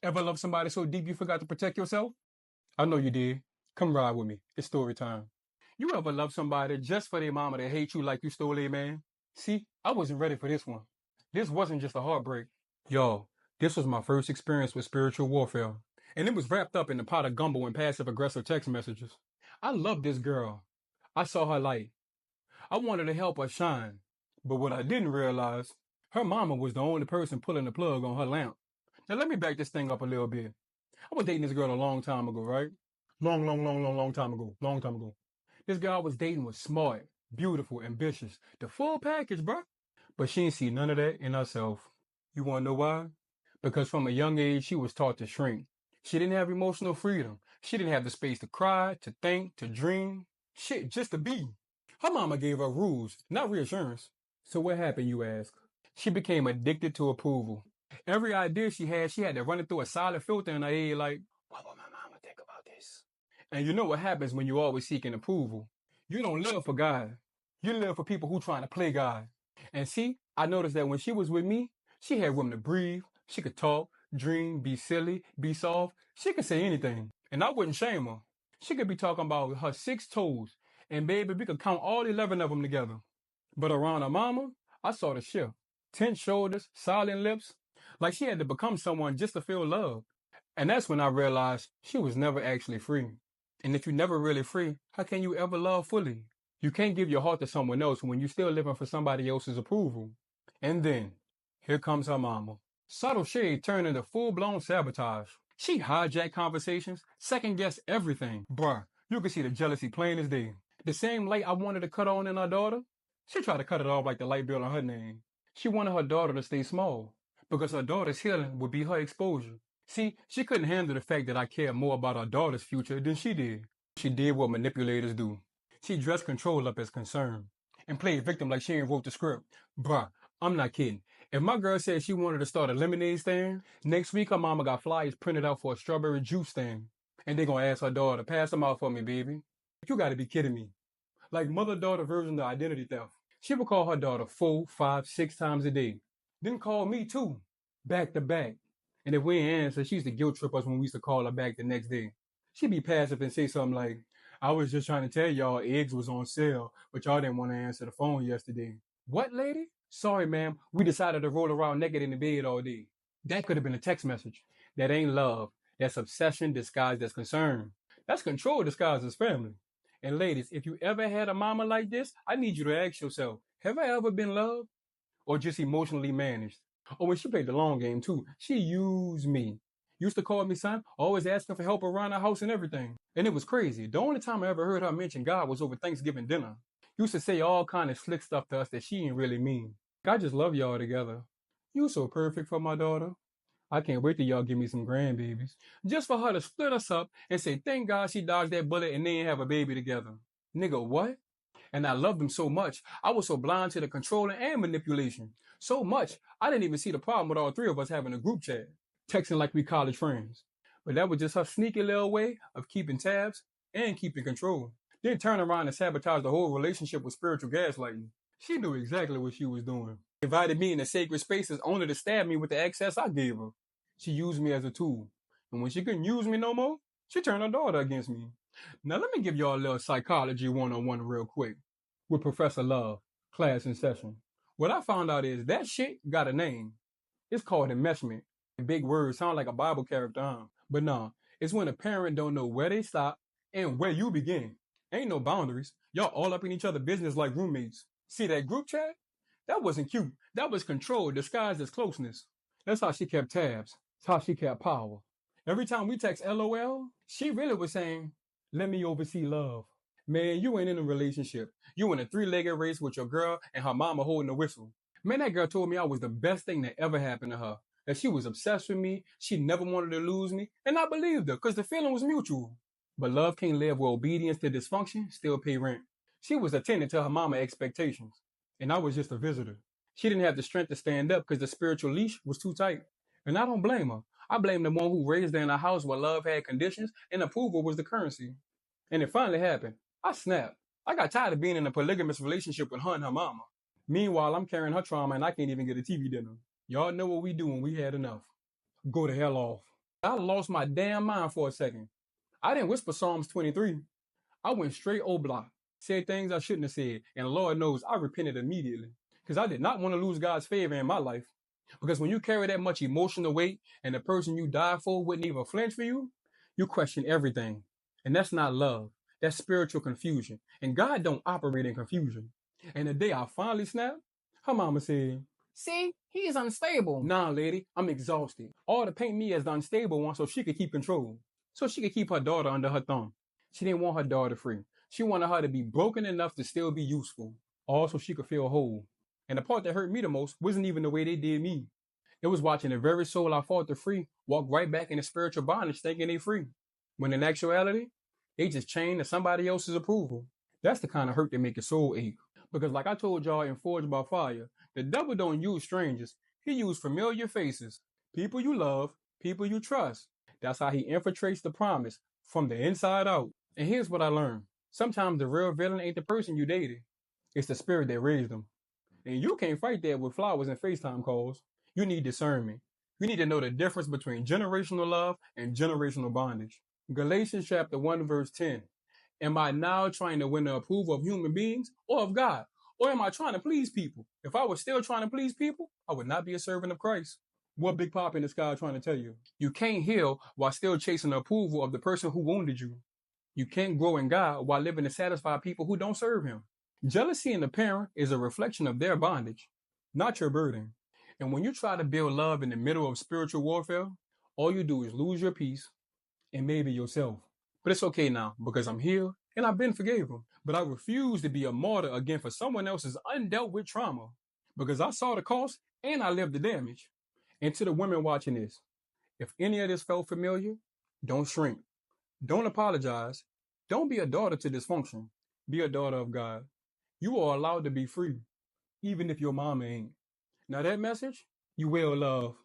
Ever love somebody so deep you forgot to protect yourself? I know you did. Come ride with me. It's story time. You ever love somebody just for their mama to hate you like you stole a man? See, I wasn't ready for this one. This wasn't just a heartbreak. Y'all, this was my first experience with spiritual warfare. And it was wrapped up in a pot of gumbo and passive aggressive text messages. I loved this girl. I saw her light. I wanted to help her shine. But what I didn't realize, her mama was the only person pulling the plug on her lamp. Now let me back this thing up a little bit. I was dating this girl a long time ago, right? Long time ago. Long time ago. This girl I was dating was smart, beautiful, ambitious. The full package, bruh. But she ain't see none of that in herself. You wanna know why? Because from a young age, she was taught to shrink. She didn't have emotional freedom. She didn't have the space to cry, to think, to dream. Shit, just to be. Her mama gave her rules, not reassurance. So what happened, you ask? She became addicted to approval. Every idea she had to run it through a silent filter in her head like, what will my mama think about this? And you know what happens when you're always seeking approval? You don't live for God. You live for people who trying to play God. And see, I noticed that when she was with me, she had room to breathe. She could talk, dream, be silly, be soft. She could say anything. And I wouldn't shame her. She could be talking about her 6 toes. And baby, we could count all 11 of them together. But around her mama, I saw the shift. Tense shoulders, silent lips, like she had to become someone just to feel love. And that's when I realized she was never actually free. And if you're never really free, how can you ever love fully? You can't give your heart to someone else when you're still living for somebody else's approval. And then, here comes her mama. Subtle shade turned into full-blown sabotage. She hijacked conversations, second-guessed everything. Bruh, you could see the jealousy plain as day. The same light I wanted to cut on in her daughter, she tried to cut it off like the light bill on her name. She wanted her daughter to stay small, because her daughter's healing would be her exposure. See, she couldn't handle the fact that I cared more about her daughter's future than she did. She did what manipulators do. She dressed control up as concern and played victim like she ain't wrote the script. Bruh, I'm not kidding. If my girl said she wanted to start a lemonade stand, next week her mama got flyers printed out for a strawberry juice stand. And they gonna ask her daughter, pass them out for me, baby. You gotta be kidding me. Like mother-daughter version of identity theft. She would call her daughter 4, 5, 6 times a day. Then call me too, back to back. And if we ain't answer, she used to guilt trip us when we used to call her back the next day. She'd be passive and say something like, I was just trying to tell y'all eggs was on sale, but y'all didn't want to answer the phone yesterday. What, lady? Sorry, ma'am. We decided to roll around naked in the bed all day. That could have been a text message. That ain't love. That's obsession disguised as concern. That's control disguised as family. And ladies, if you ever had a mama like this, I need you to ask yourself, have I ever been loved or just emotionally managed? Oh, when she played the long game too, she used me. Used to call me son, always asking for help around the house and everything. And it was crazy. The only time I ever heard her mention God was over Thanksgiving dinner. Used to say all kind of slick stuff to us that she didn't really mean. I just love y'all together. You so perfect for my daughter. I can't wait till y'all give me some grandbabies. Just for her to split us up and say, thank God she dodged that bullet and they ain't have a baby together. Nigga, what? And I loved them so much. I was so blind to the controlling and manipulation. So much, I didn't even see the problem with all three of us having a group chat, texting like we college friends. But that was just her sneaky little way of keeping tabs and keeping control. Then turn around and sabotage the whole relationship with spiritual gaslighting. She knew exactly what she was doing. Invited me into sacred spaces only to stab me with the access I gave her. She used me as a tool. And when she couldn't use me no more, she turned her daughter against me. Now let me give y'all a little psychology 101 real quick with Professor Love, class in session. What I found out is that shit got a name. It's called enmeshment. Big words sound like a Bible character, huh? But nah, it's when a parent don't know where they stop and where you begin. Ain't no boundaries. Y'all all up in each other's business like roommates. See that group chat? That wasn't cute. That was control disguised as closeness. That's how she kept tabs. That's how she kept power. Every time we text LOL, she really was saying, let me oversee love. Man, you ain't in a relationship. You in a 3-legged race with your girl and her mama holding the whistle. Man, that girl told me I was the best thing that ever happened to her. That she was obsessed with me. She never wanted to lose me. And I believed her because the feeling was mutual. But love can't live with obedience to dysfunction, still pay rent. She was attending to her mama expectations. And I was just a visitor. She didn't have the strength to stand up because the spiritual leash was too tight. And I don't blame her. I blame the one who raised her in a house where love had conditions and approval was the currency. And it finally happened. I snapped. I got tired of being in a polygamous relationship with her and her mama. Meanwhile, I'm carrying her trauma and I can't even get a TV dinner. Y'all know what we do when we had enough. Go the hell off. I lost my damn mind for a second. I didn't whisper Psalms 23. I went straight block, said things I shouldn't have said, and Lord knows I repented immediately because I did not want to lose God's favor in my life. Because when you carry that much emotional weight and the person you died for wouldn't even flinch for you, you question everything. And that's not love. That's spiritual confusion. And God don't operate in confusion. And the day I finally snapped, her mama said, "See, he's unstable." Nah, lady, I'm exhausted. All to paint me as the unstable one so she could keep control. So she could keep her daughter under her thumb. She didn't want her daughter free. She wanted her to be broken enough to still be useful. All so she could feel whole. And the part that hurt me the most wasn't even the way they did me. It was watching the very soul I fought to free walk right back into spiritual bondage thinking they free. When in actuality, they just chained to somebody else's approval. That's the kind of hurt that make your soul ache. Because like I told y'all in Forged by Fire, the devil don't use strangers. He use familiar faces. People you love, people you trust. That's how he infiltrates the promise from the inside out. And here's what I learned. Sometimes the real villain ain't the person you dated. It's the spirit that raised them. And you can't fight that with flowers and FaceTime calls. You need discernment. You need to know the difference between generational love and generational bondage. Galatians chapter 1 verse 10. Am I now trying to win the approval of human beings or of God? Or am I trying to please people? If I was still trying to please people, I would not be a servant of Christ. What Big Pop in the sky trying to tell you? You can't heal while still chasing the approval of the person who wounded you. You can't grow in God while living to satisfy people who don't serve him. Jealousy in a parent is a reflection of their bondage, not your burden. And when you try to build love in the middle of spiritual warfare, all you do is lose your peace and maybe yourself. But it's okay now because I'm here and I've been forgiven. But I refuse to be a martyr again for someone else's undealt with trauma because I saw the cost and I lived the damage. And to the women watching this, if any of this felt familiar, don't shrink. Don't apologize. Don't be a daughter to dysfunction. Be a daughter of God. You are allowed to be free, even if your mama ain't. Now that message, you will love.